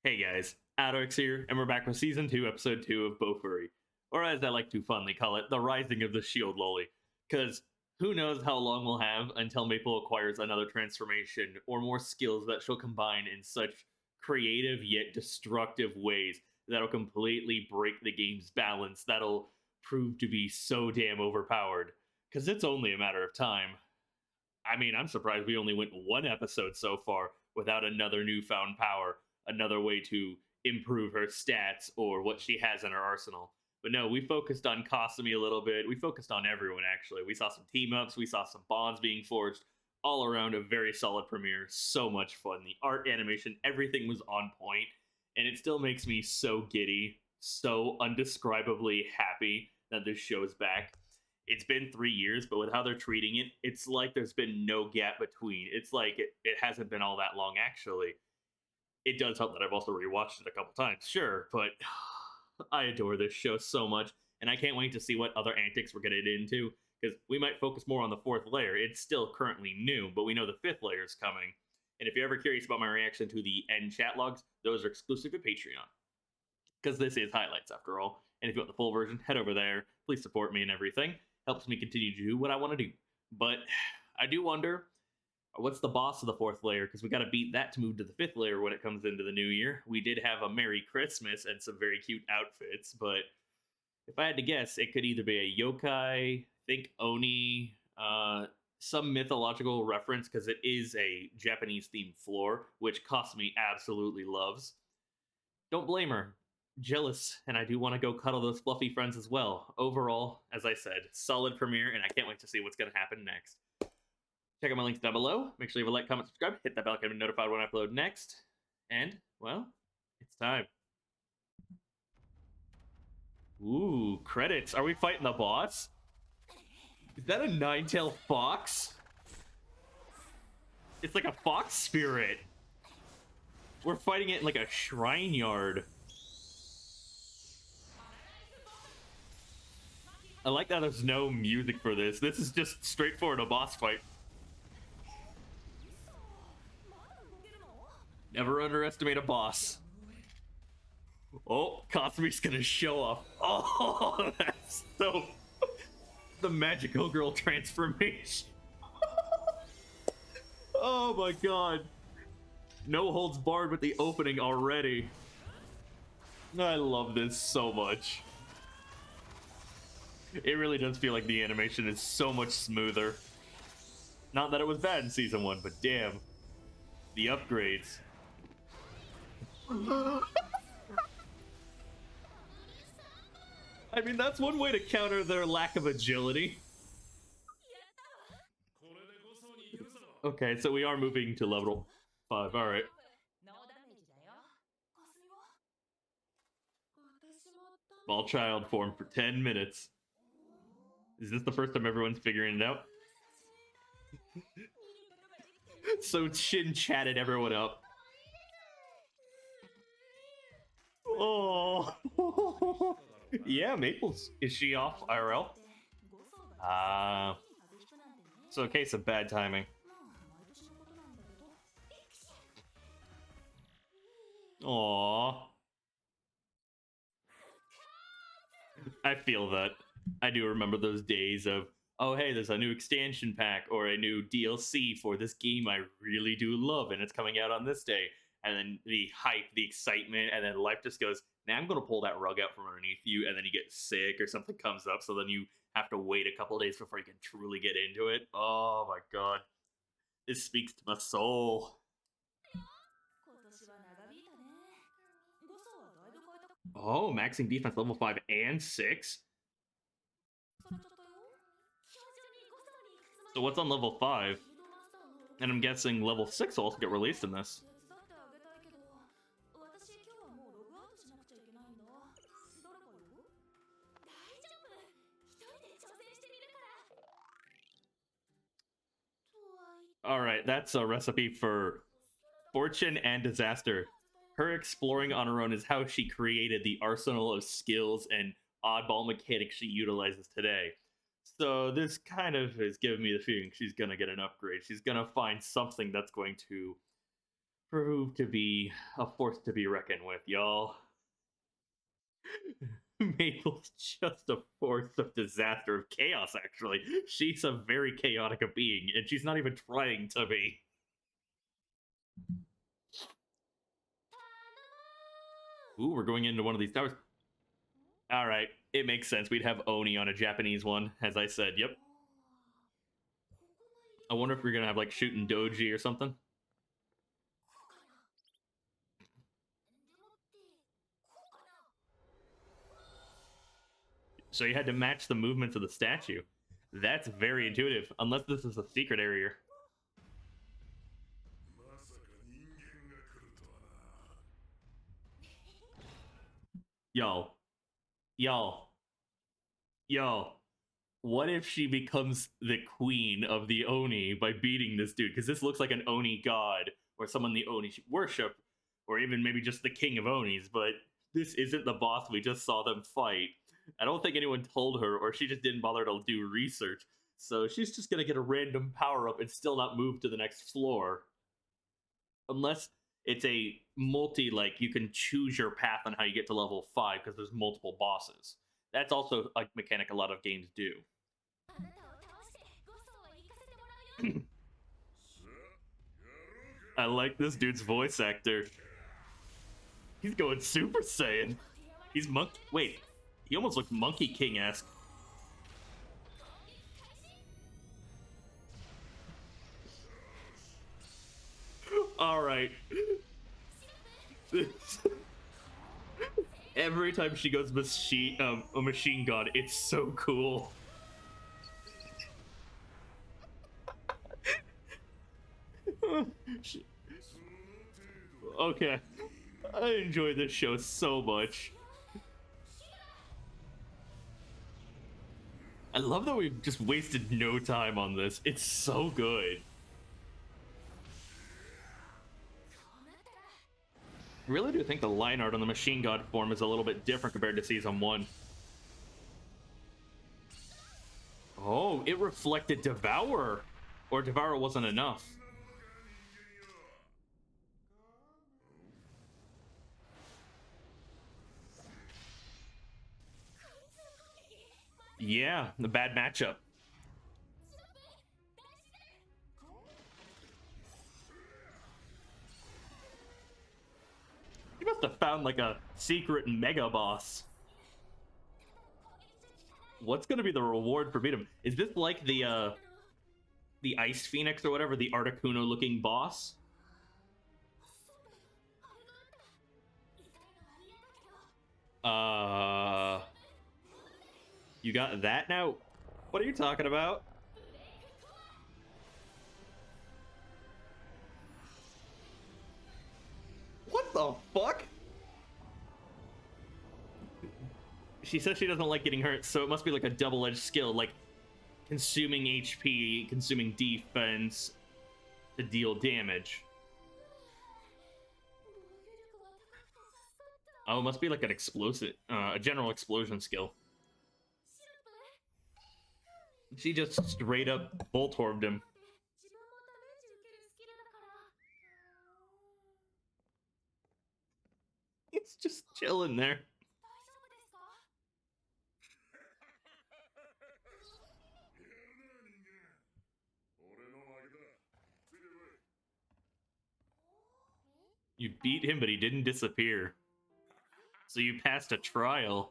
Hey guys, AlduicS here, and we're back with Season 2, Episode 2 of Bofuri, or as I like to fondly call it, the Rising of the Shield Loli. Because who knows how long we'll have until Maple acquires another transformation or more skills that she'll combine in such creative yet destructive ways that'll completely break the game's balance, that'll prove to be so damn overpowered. Because it's only a matter of time. I mean, I'm surprised we only went one episode so far without another newfound power, another way to improve her stats or what she has in her arsenal. But no, we focused on Kasumi a little bit. We focused on everyone, actually. We saw some team ups, we saw some bonds being forged. All around a very solid premiere. So much fun. The art, animation, everything was on point, and it still makes me so giddy, so undescribably happy that this show's back. It's been 3 years, but with how they're treating it, it's like there's been no gap between. It's like it hasn't been all that long, actually. It does help that I've also rewatched it a couple times, sure, but I adore this show so much, and I can't wait to see what other antics we're going to get into, because we might focus more on the fourth layer. It's still currently new, but we know the fifth layer is coming. And if you're ever curious about my reaction to the end chat logs, those are exclusive to Patreon, because this is highlights after all. And if you want the full version, head over there. Please support me and everything. Helps me continue to do what I want to do. But I do wonder, what's the boss of the fourth layer? Because we got to beat that to move to the fifth layer when it comes into the new year. We did have a Merry Christmas and some very cute outfits, but if I had to guess, it could either be a yokai, think Oni, some mythological reference, because it is a Japanese themed floor, which Kasumi absolutely loves. Don't blame her. Jealous, and I do want to go cuddle those fluffy friends as well. Overall, as I said, solid premiere, and I can't wait to see what's going to happen next. Check out my links down below. Make sure you have a like, comment, subscribe, hit that bell icon to be notified when I upload next. And, well, it's time. Ooh, credits. Are we fighting the boss? Is that a nine-tailed fox? It's like a fox spirit. We're fighting it in like a shrine yard. I like that there's no music for this. This is just straightforward a boss fight. Never underestimate a boss. Oh, Kasumi's gonna show off. Oh, that's so... the magical girl transformation. Oh my god. No holds barred with the opening already. I love this so much. It really does feel like the animation is so much smoother. Not that it was bad in Season 1, but damn. The upgrades. I mean, that's one way to counter their lack of agility. Okay, so we are moving to level 5, alright. Small child form for 10 minutes. Is this the first time everyone's figuring it out? So Shin chatted everyone up. Oh. Yeah, Maple's. Is she off IRL? So a case of bad timing. Aww. I feel that. I do remember those days of, oh hey, there's a new expansion pack or a new DLC for this game I really do love, and it's coming out on this day. And then the hype, the excitement, and then life just goes, now I'm going to pull that rug out from underneath you, and then you get sick or something comes up, so then you have to wait a couple days before you can truly get into it. Oh my god. This speaks to my soul. Oh, maxing defense level 5 and 6? So what's on level 5? And I'm guessing level 6 will also get released in this. Alright, that's a recipe for fortune and disaster. Her exploring on her own is how she created the arsenal of skills and oddball mechanics she utilizes today. So this kind of is giving me the feeling she's gonna get an upgrade. She's gonna find something that's going to prove to be a force to be reckoned with, y'all. Maple's just a force of disaster, of chaos, actually. She's a very chaotic a being, and she's not even trying to be. Ooh, we're going into one of these towers. Alright, it makes sense. We'd have Oni on a Japanese one, as I said, yep. I wonder if we're gonna have, like, shooting Doji or something. So you had to match the movements of the statue. That's very intuitive, unless this is a secret area. Yo. What if she becomes the queen of the Oni by beating this dude? Because this looks like an Oni god, or someone the Oni worship, or even maybe just the king of Onis, but this isn't the boss we just saw them fight. I don't think anyone told her, or she just didn't bother to do research. So she's just gonna get a random power-up and still not move to the next floor. Unless it's a like, you can choose your path on how you get to level 5, because there's multiple bosses. That's also a mechanic a lot of games do. I like this dude's voice actor. He's going Super Saiyan. He's Wait, he almost looked Monkey King-esque. Alright. Every time she goes a machine god, it's so cool. Okay. I enjoy this show so much. I love that we've just wasted no time on this. It's so good. I really do think the line art on the Machine God form is a little bit different compared to Season 1. Oh, it reflected Devour! Or Devour wasn't enough. Yeah, the bad matchup. You must have found like a secret mega boss. What's gonna be the reward for beating him? Is this like the Ice Phoenix or whatever, the Articuno looking boss? You got that now? What are you talking about? What the fuck? She says she doesn't like getting hurt, so it must be like a double-edged skill, like consuming HP, consuming defense to deal damage. Oh, it must be like an explosive, a general explosion skill. She just straight up Voltorbed him. It's just chilling there. You beat him, but he didn't disappear. So you passed a trial.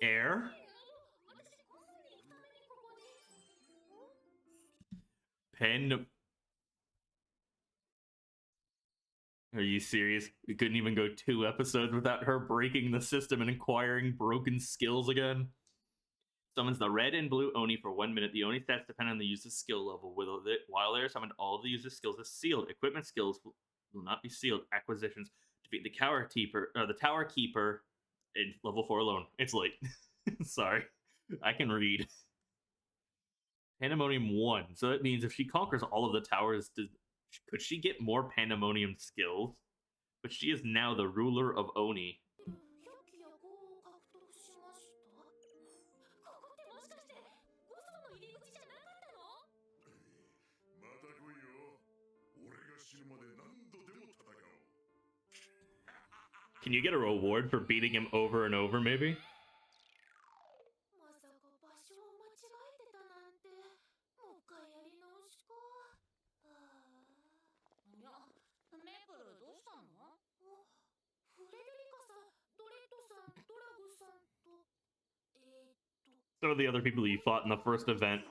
Air? Pen. Are you serious? We couldn't even go 2 episodes without her breaking the system and acquiring broken skills again. Summons the red and blue Oni for 1 minute. The Oni stats depend on the user's skill level. While they're summoned, all of the user's skills are sealed. Equipment skills will not be sealed. Acquisitions. Defeat the Tower Keeper in level 4 alone. It's late. Sorry. I can read. Pandemonium 1. So that means if she conquers all of the towers, could she get more Pandemonium skills? But she is now the ruler of Oni. Can you get a reward for beating him over and over, maybe? Some of the other people you fought in the first event.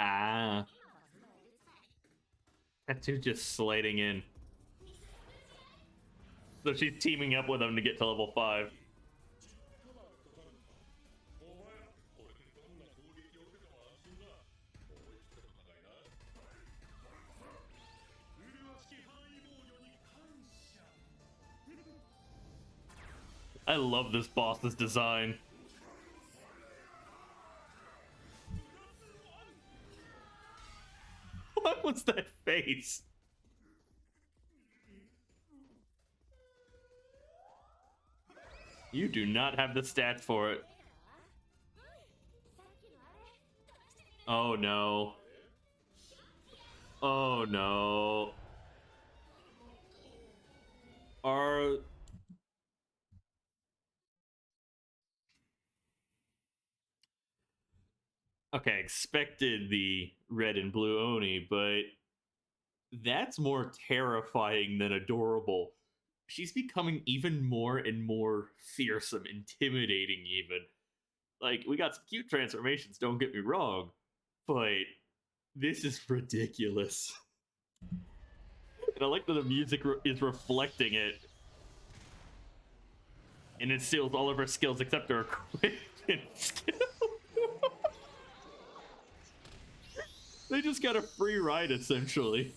Ah. That dude just sliding in. So she's teaming up with him to get to level 5. I love this boss's design. What was that face? You do not have the stats for it. Oh no. Oh no. Okay, expected the red and blue Oni, but that's more terrifying than adorable. She's becoming even more and more fearsome, intimidating even. Like, we got some cute transformations, don't get me wrong, but this is ridiculous. And I like that the music is reflecting it. And it seals all of her skills except her equipment skill. They just got a free ride, essentially.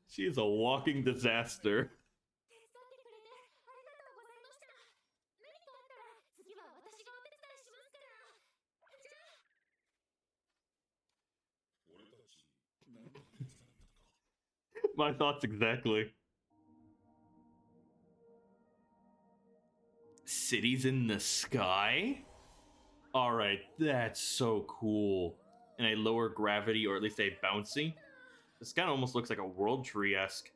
She is a walking disaster. My thoughts exactly. Cities in the sky? Alright, that's so cool. And a lower gravity, or at least a bouncy. This kind of almost looks like a world tree-esque.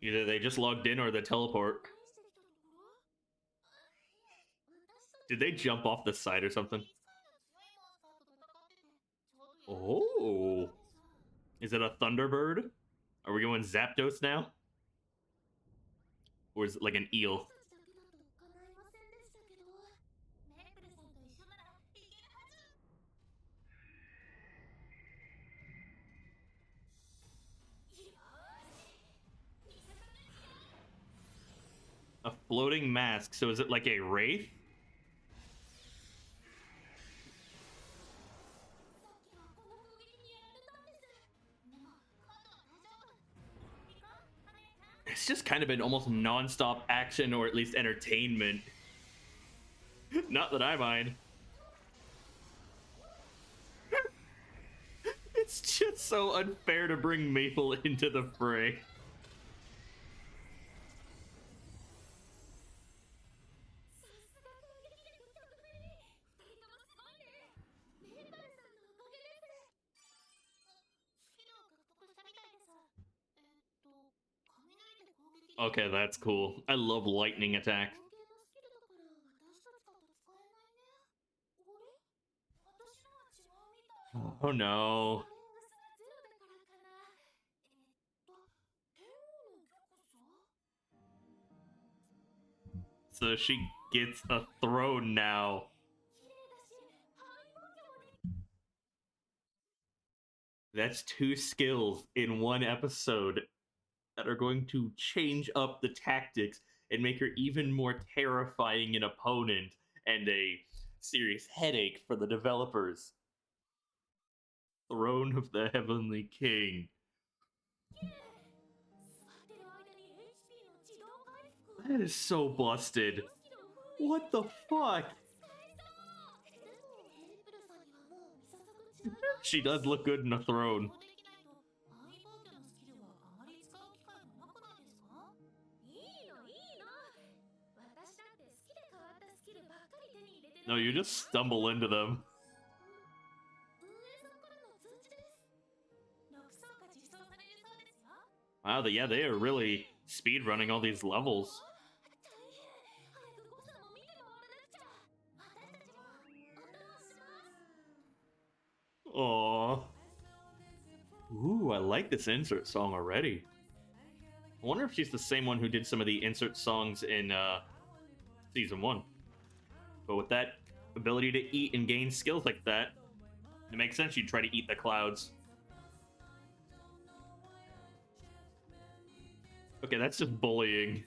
Either they just logged in or they teleport. Did they jump off the side or something? Oh. Is it a Thunderbird? Are we going Zapdos now? Or is it like an eel? A floating mask. So is it like a wraith? It's just kind of been almost non-stop action, or at least entertainment. Not that I mind. It's just so unfair to bring Maple into the fray. Okay, that's cool. I love lightning attacks. Oh no. So she gets a throne now. That's 2 skills in 1 episode that are going to change up the tactics and make her even more terrifying an opponent and a serious headache for the developers. Throne of the Heavenly King. That is so busted. What the fuck? She does look good in a throne. No, you just stumble into them. Wow, yeah, they are really speedrunning all these levels. Aww. Ooh, I like this insert song already. I wonder if she's the same one who did some of the insert songs in Season 1. But with that ability to eat and gain skills like that, it makes sense you'd try to eat the clouds. Okay, that's just bullying.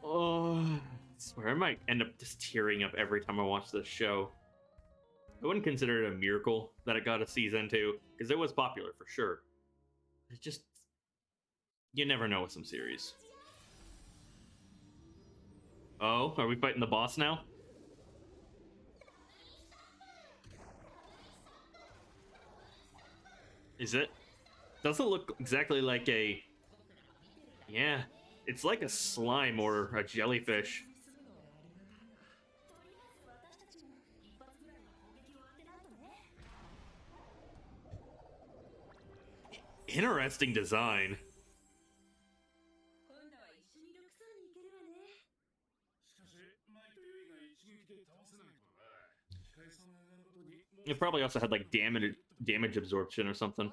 Oh, I swear I might end up just tearing up every time I watch this show. I wouldn't consider it a miracle that it got a season 2, because it was popular for sure. It's just, you never know with some series. Oh, are we fighting the boss now? Is it? Doesn't look exactly like a... Yeah, it's like a slime or a jellyfish. Interesting design. It probably also had like damage absorption or something.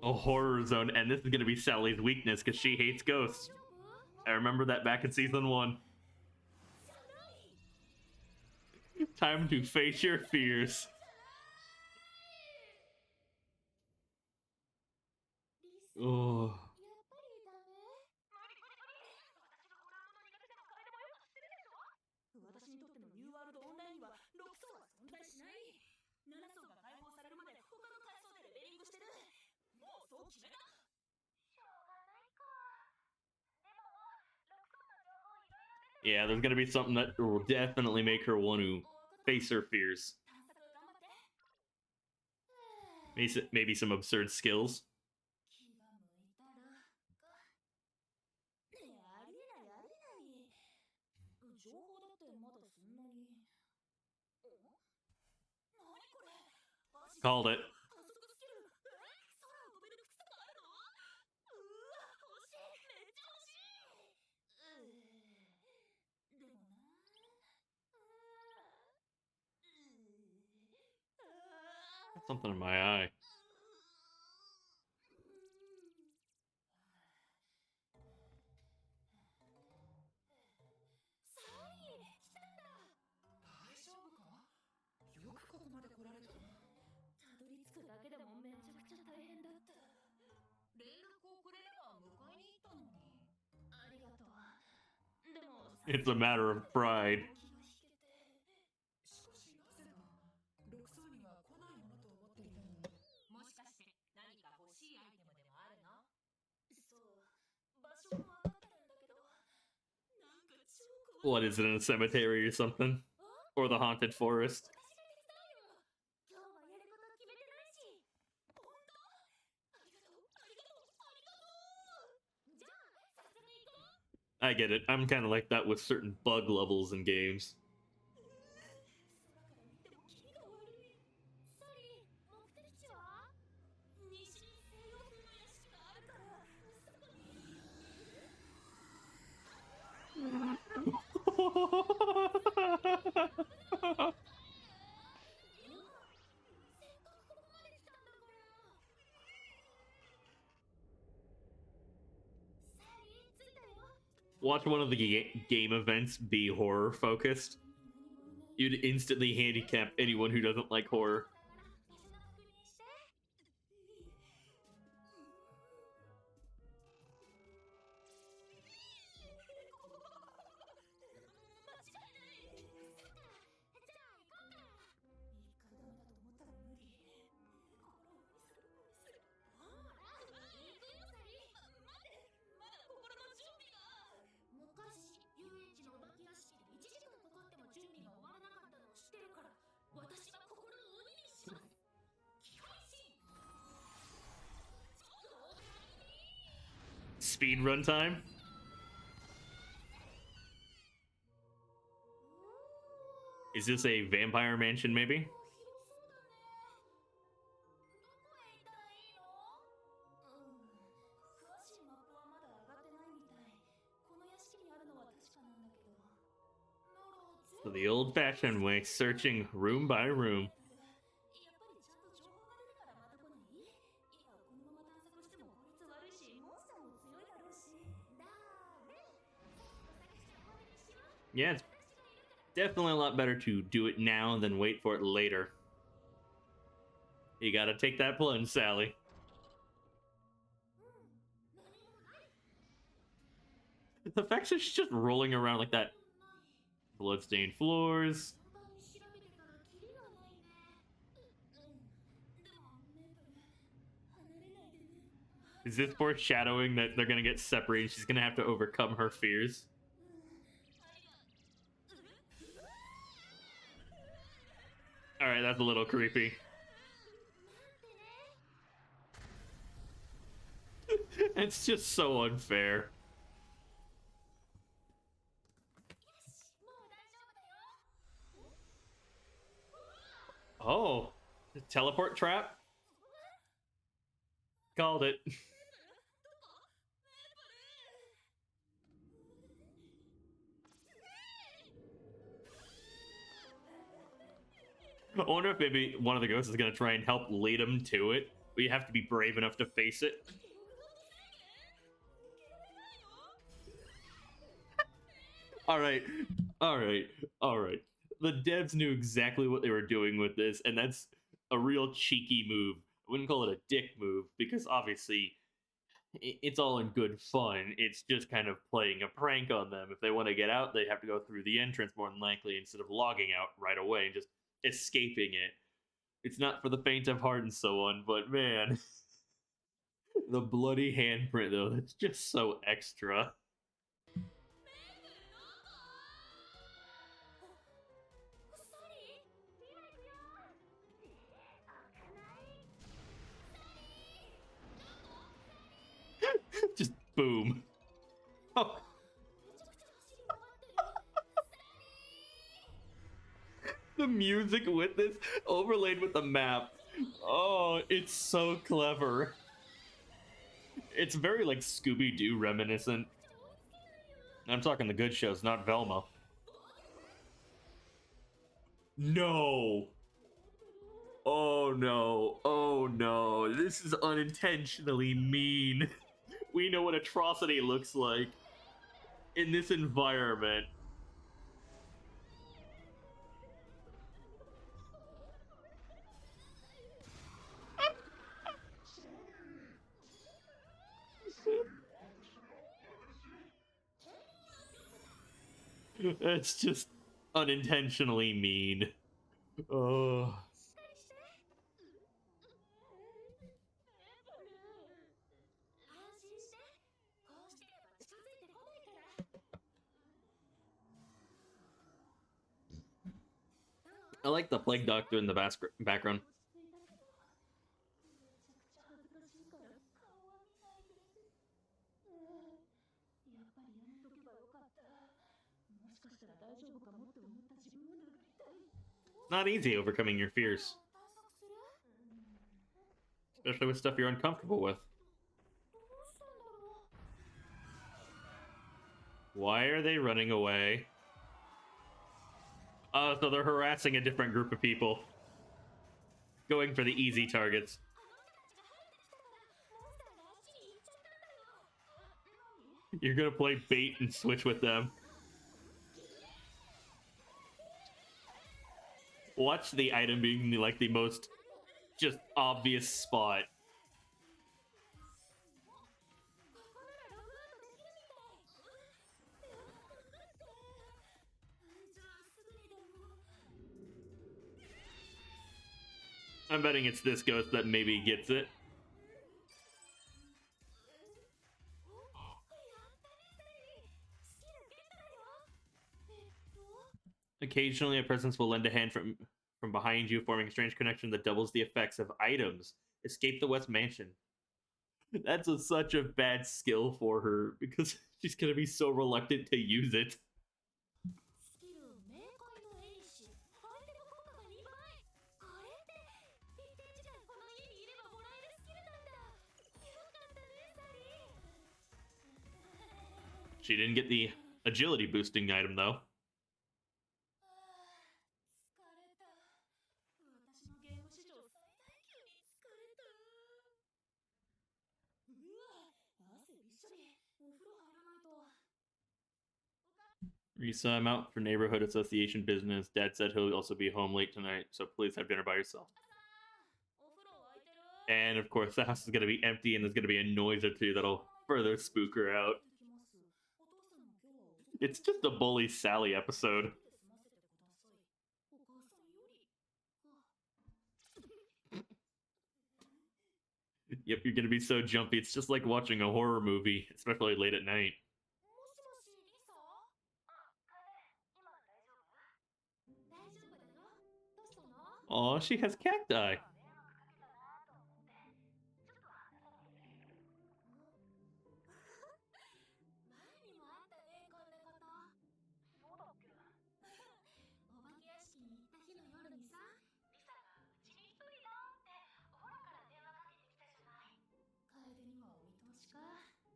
A horror zone, and this is gonna be Sally's weakness because she hates ghosts. I remember that back in Season 1. Time to face your fears. Oh. Yeah, there's gonna be something that will definitely make her want to face her fears. Maybe some absurd skills. Called it. Got something in my eye. It's a matter of pride. What is it, in a cemetery or something? Or the haunted forest? I get it. I'm kind of like that with certain bug levels in games. Watch one of the game events be horror focused. You'd instantly handicap anyone who doesn't like horror. Speed run time. Is this a vampire mansion, maybe? So the old-fashioned way, searching room by room. Yeah, it's definitely a lot better to do it now than wait for it later. You gotta take that plunge, Sally. The fact that she's just rolling around like that. Bloodstained floors. Is this foreshadowing that they're gonna get separated? She's gonna have to overcome her fears. Alright, that's a little creepy. It's just so unfair. Oh, teleport trap? Called it. I wonder if maybe one of the ghosts is going to try and help lead him to it, but you have to be brave enough to face it. Alright. The devs knew exactly what they were doing with this, and that's a real cheeky move. I wouldn't call it a dick move, because obviously it's all in good fun. It's just kind of playing a prank on them. If they want to get out, they have to go through the entrance more than likely, instead of logging out right away and just escaping it. It's not for the faint of heart and so on, but man, the bloody handprint though, that's just so extra. Just boom. Oh. The music with this overlaid with the map. Oh, it's so clever. It's very like Scooby-Doo reminiscent. I'm talking the good shows, not Velma. No. Oh no. Oh no. This is unintentionally mean. We know what atrocity looks like in this environment. It's just unintentionally mean. Oh. I like the plague doctor in the background. Not easy overcoming your fears. Especially with stuff you're uncomfortable with. Why are they running away? Oh, so they're harassing a different group of people. Going for the easy targets. You're gonna play bait and switch with them. Watch the item being like the most just obvious spot. I'm betting it's this ghost that maybe gets it. Occasionally, a presence will lend a hand from behind you, forming a strange connection that doubles the effects of items. Escape the West Mansion. That's such a bad skill for her because she's gonna be so reluctant to use it. She didn't get the agility boosting item though. Risa, I'm out for neighborhood association business. Dad said he'll also be home late tonight, so please have dinner by yourself. And of course, the house is going to be empty, and there's going to be a noise or two that'll further spook her out. It's just a Bully Sally episode. Yep, you're going to be so jumpy. It's just like watching a horror movie, especially late at night. Aw, she has cacti. I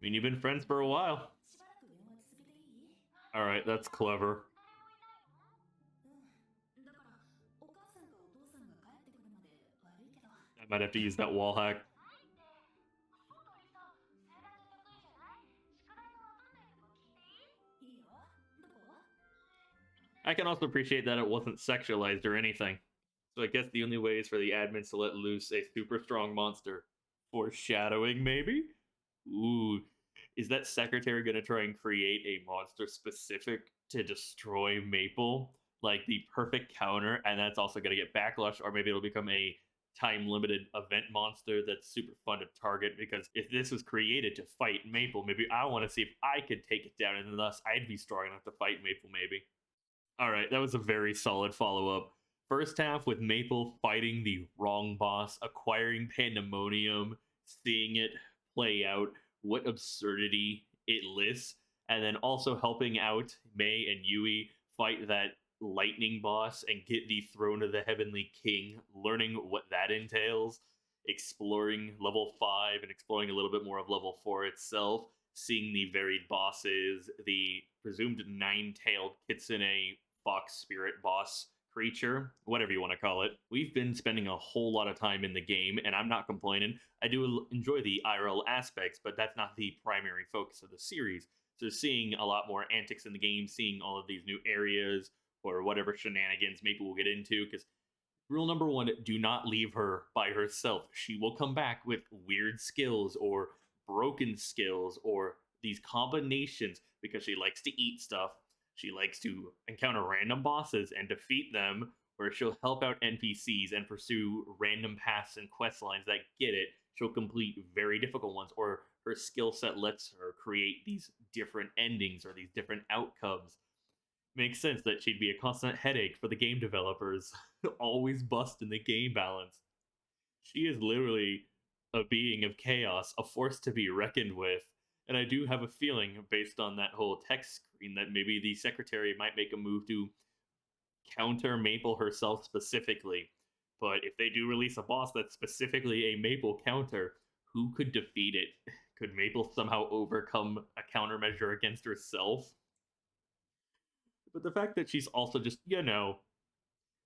mean, you've been friends for a while. Alright, that's clever. I might have to use that wall hack. I can also appreciate that it wasn't sexualized or anything. So I guess the only way is for the admins to let loose a super strong monster. Foreshadowing, maybe? Ooh. Is that secretary going to try and create a monster specific to destroy Maple? Like the perfect counter, and that's also going to get backlash, or maybe it'll become a time-limited event monster that's super fun to target, because if this was created to fight Maple, maybe I want to see if I could take it down, and thus I'd be strong enough to fight Maple, maybe. Alright, that was a very solid follow-up. First half with Maple fighting the wrong boss, acquiring Pandemonium, seeing it play out, what absurdity it lists, and then also helping out Mei and Yui fight that lightning boss and get the Throne of the Heavenly King, learning what that entails, exploring level 5 and exploring a little bit more of level 4 itself, seeing the varied bosses, the presumed 9-tailed Kitsune fox spirit boss creature, whatever you want to call it. We've been spending a whole lot of time in the game, and I'm not complaining. I do enjoy the IRL aspects, but that's not the primary focus of the series. So seeing a lot more antics in the game, seeing all of these new areas, or whatever shenanigans maybe we'll get into, because rule number 1, do not leave her by herself. She will come back with weird skills, or broken skills, or these combinations, because she likes to eat stuff. She likes to encounter random bosses and defeat them, where she'll help out NPCs and pursue random paths and quest lines that get it. She'll complete very difficult ones, or her skill set lets her create these different endings or these different outcomes. Makes sense that she'd be a constant headache for the game developers, always busting the game balance. She is literally a being of chaos, a force to be reckoned with. And I do have a feeling, based on that whole text screen, that maybe the secretary might make a move to counter Maple herself specifically. But if they do release a boss that's specifically a Maple counter, who could defeat it? Could Maple somehow overcome a countermeasure against herself? But the fact that she's also just, now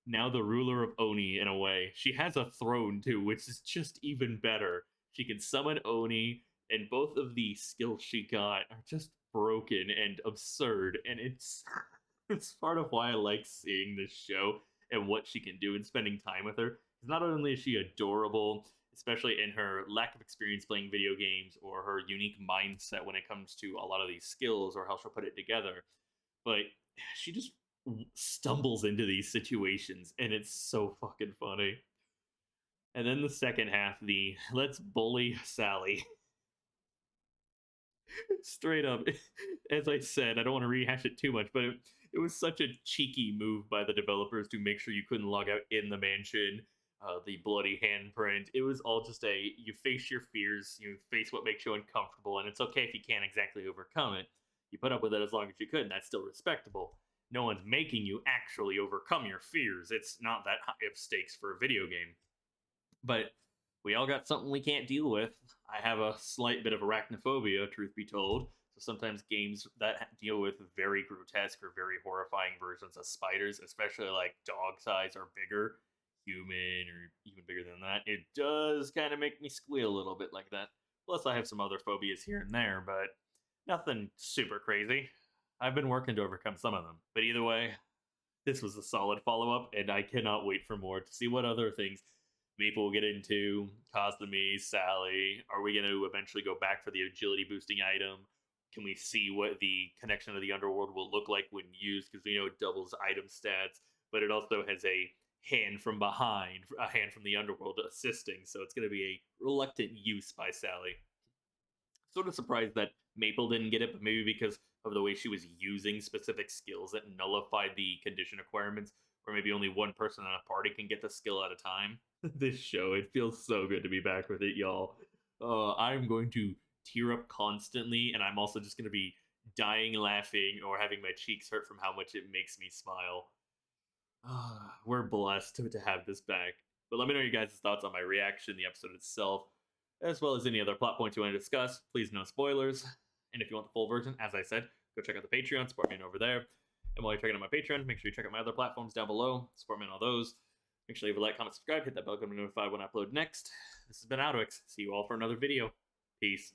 the ruler of Oni in a way. She has a throne too, which is just even better. She can summon Oni, and both of the skills she got are just broken and absurd, and it's it's part of why I like seeing this show and what she can do and spending time with her. Because not only is she adorable, especially in her lack of experience playing video games or her unique mindset when it comes to a lot of these skills or how she'll put it together, but she just stumbles into these situations and it's so fucking funny. And then the second half, the let's bully Sally. Straight up, as I said, I don't want to rehash it too much, but it was such a cheeky move by the developers to make sure you couldn't log out in the mansion. The bloody handprint. It was all just you face your fears, you face what makes you uncomfortable, and it's okay if you can't exactly overcome it. You put up with it as long as you could, and that's still respectable. No one's making you actually overcome your fears. It's not that high of stakes for a video game. But we all got something we can't deal with. I have a slight bit of arachnophobia, truth be told. So sometimes games that deal with very grotesque or very horrifying versions of spiders, especially like dog size or bigger, human or even bigger than that, it does kind of make me squeal a little bit like that. Plus, I have some other phobias here and there, but nothing super crazy. I've been working to overcome some of them. But either way, this was a solid follow up, and I cannot wait for more to see what other things Maple will get into. Kazumi, Sally. Are we going to eventually go back for the agility boosting item? Can we see what the connection to the underworld will look like when used? Because we know it doubles item stats, but it also has a hand from behind, a hand from the underworld assisting. So it's going to be a reluctant use by Sally. Sort of surprised that Maple didn't get it, but maybe because of the way she was using specific skills that nullified the condition requirements, or maybe only one person in a party can get the skill at a time. This show, it feels so good to be back with it, y'all. I'm going to tear up constantly, and I'm also just going to be dying laughing or having my cheeks hurt from how much it makes me smile. We're blessed to have this back. But let me know your guys' thoughts on my reaction, the episode itself, as well as any other plot points you want to discuss. Please, no spoilers. And if you want the full version, as I said, go check out the Patreon, support me over there. And while you're checking out my Patreon, make sure you check out my other platforms down below, support me on all those. Make sure you leave a like, comment, subscribe, hit that bell to be notified when I upload next. This has been AlduicS. See you all for another video. Peace.